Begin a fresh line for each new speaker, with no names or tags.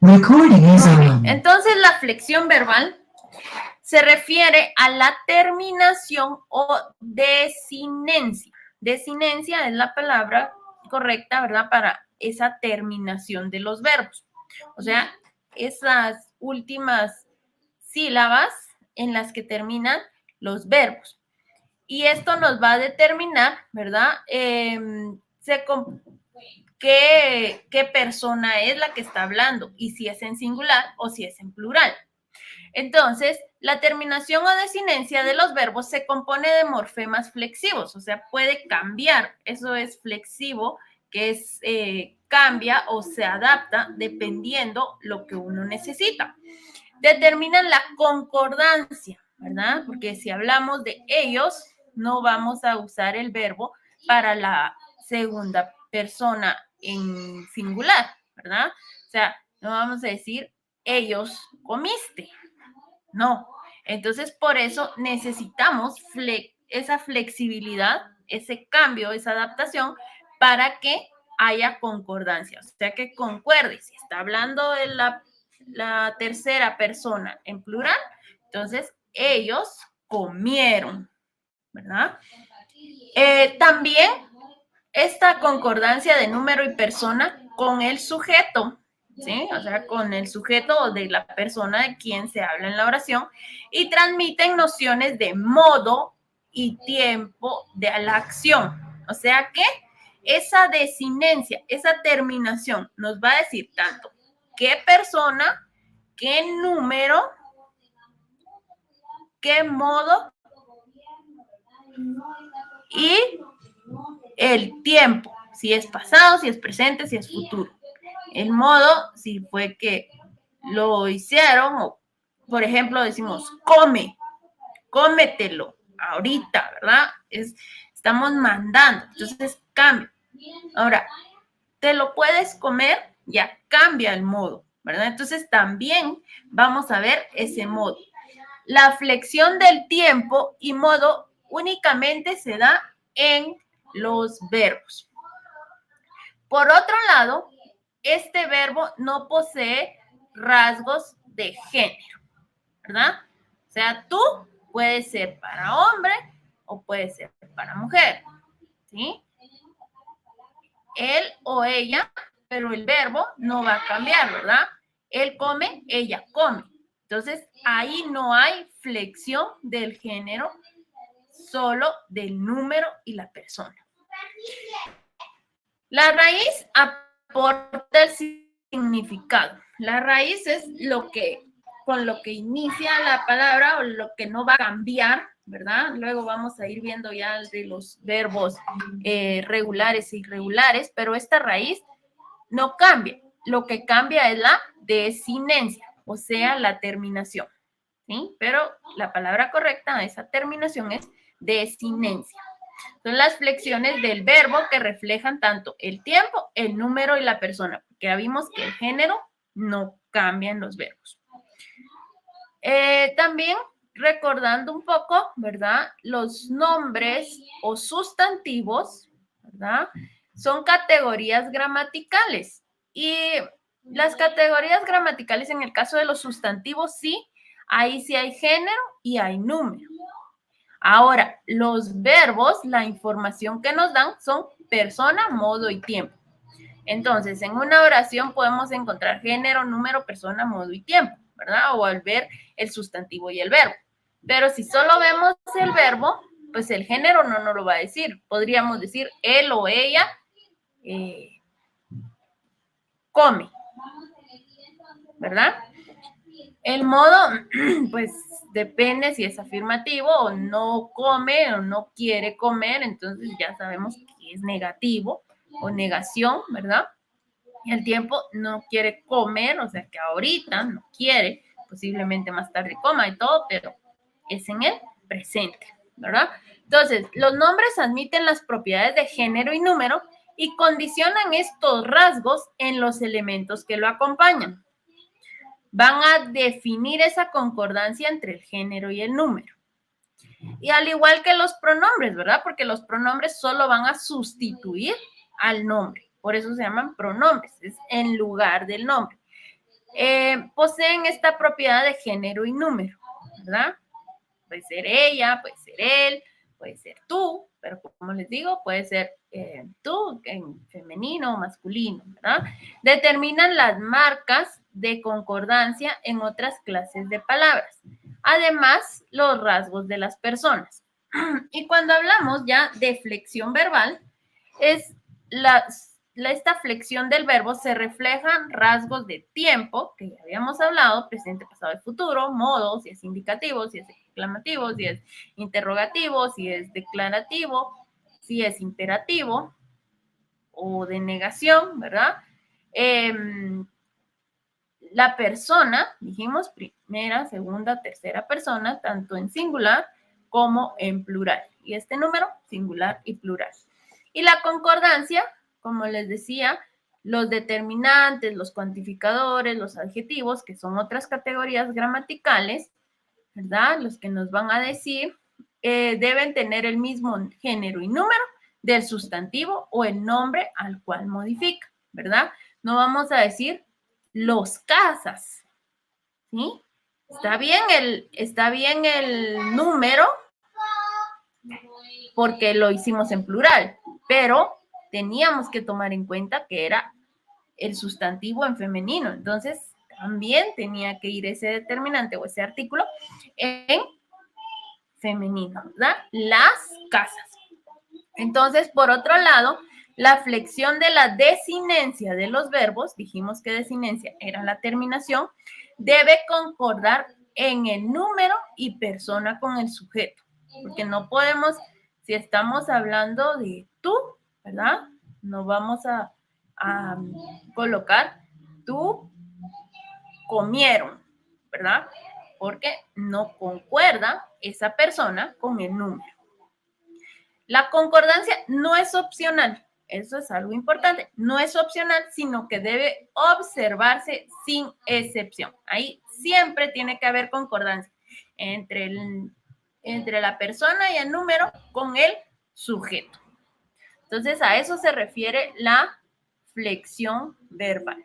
Recording is on.
Entonces, la flexión verbal se refiere a la terminación o desinencia. Desinencia es la palabra correcta, ¿verdad? Para esa terminación de los verbos. O sea, esas últimas sílabas en las que terminan los verbos. Y esto nos va a determinar, ¿verdad? Qué persona es la que está hablando y si es en singular o si es en plural. Entonces, la terminación o desinencia de los verbos se compone de morfemas flexivos, o sea, puede cambiar. Eso es flexivo, que es cambia o se adapta dependiendo lo que uno necesita. Determinan la concordancia, ¿verdad? Porque si hablamos de ellos, no vamos a usar el verbo para la segunda persona en singular, ¿verdad? O sea, no vamos a decir ellos comiste, no. Entonces, por eso necesitamos esa flexibilidad, ese cambio, esa adaptación, para que haya concordancia, o sea, que concuerde. Si está hablando de la tercera persona en plural, entonces ellos comieron, ¿verdad? También esta concordancia de número y persona con el sujeto, ¿sí? O sea, con el sujeto de la persona de quien se habla en la oración y transmiten nociones de modo y tiempo de la acción. O sea que esa desinencia, esa terminación nos va a decir tanto qué persona, qué número, qué modo y el tiempo, si es pasado, si es presente, si es futuro. El modo, si fue que lo hicieron, o por ejemplo decimos, cómetelo ahorita, ¿verdad? Estamos mandando, entonces cambia. Ahora, te lo puedes comer, ya cambia el modo, ¿verdad? Entonces también vamos a ver ese modo. La flexión del tiempo y modo únicamente se da en los verbos. Por otro lado, este verbo no posee rasgos de género, ¿verdad? O sea, tú puedes ser para hombre o puede ser para mujer, ¿sí? Él o ella, pero el verbo no va a cambiar, ¿verdad? Él come, ella come. Entonces, ahí no hay flexión del género, solo del número y la persona. La raíz aporta el significado. La raíz es con lo que inicia la palabra o lo que no va a cambiar, ¿verdad? Luego vamos a ir viendo ya de los verbos regulares e irregulares, pero esta raíz no cambia. Lo que cambia es la desinencia, o sea, la terminación, ¿sí? Pero la palabra correcta a esa terminación es desinencia. Son las flexiones del verbo que reflejan tanto el tiempo, el número y la persona, porque ya vimos que el género no cambia en los verbos. También recordando un poco, ¿verdad? Los nombres o sustantivos, ¿verdad? Son categorías gramaticales. Y las categorías gramaticales en el caso de los sustantivos, sí, ahí sí hay género y hay número. Ahora, los verbos, la información que nos dan son persona, modo y tiempo. Entonces, en una oración podemos encontrar género, número, persona, modo y tiempo, ¿verdad? O al ver el sustantivo y el verbo. Pero si solo vemos el verbo, pues el género no nos lo va a decir. Podríamos decir él o ella come, ¿verdad? El modo, pues depende si es afirmativo o no come o no quiere comer, entonces ya sabemos que es negativo o negación, ¿verdad? Y el tiempo no quiere comer, o sea que ahorita no quiere, posiblemente más tarde coma y todo, pero es en el presente, ¿verdad? Entonces, los nombres admiten las propiedades de género y número y condicionan estos rasgos en los elementos que lo acompañan. Van a definir esa concordancia entre el género y el número. Y al igual que los pronombres, ¿verdad? Porque los pronombres solo van a sustituir al nombre. Por eso se llaman pronombres, es en lugar del nombre. poseen esta propiedad de género y número, ¿verdad? Puede ser ella, puede ser él, puede ser tú, pero como les digo, puede ser tú en femenino o masculino, ¿verdad? Determinan las marcas de concordancia en otras clases de palabras. Además, los rasgos de las personas. Y cuando hablamos ya de flexión verbal, es esta flexión del verbo se reflejan rasgos de tiempo, que ya habíamos hablado, presente, pasado y futuro, modo, si es indicativo, si es exclamativo, si es interrogativo, si es declarativo, si es imperativo o de negación, ¿verdad? La persona, dijimos primera, segunda, tercera persona, tanto en singular como en plural. Y este número, singular y plural. Y la concordancia, como les decía, los determinantes, los cuantificadores, los adjetivos, que son otras categorías gramaticales, ¿verdad? Los que nos van a decir, deben tener el mismo género y número del sustantivo o el nombre al cual modifica, ¿verdad? No vamos a decir los casas, ¿sí? Está bien el número porque lo hicimos en plural, pero teníamos que tomar en cuenta que era el sustantivo en femenino, entonces también tenía que ir ese determinante o ese artículo en femenino, ¿verdad? Las casas. Entonces, por otro lado, la flexión de la desinencia de los verbos, dijimos que desinencia era la terminación, debe concordar en el número y persona con el sujeto, porque no podemos, si estamos hablando de tú, ¿verdad? No vamos a colocar tú comieron, ¿verdad? Porque no concuerda esa persona con el número. La concordancia no es opcional, eso es algo importante, no es opcional, sino que debe observarse sin excepción. Ahí siempre tiene que haber concordancia entre la persona y el número con el sujeto. Entonces, a eso se refiere la flexión verbal.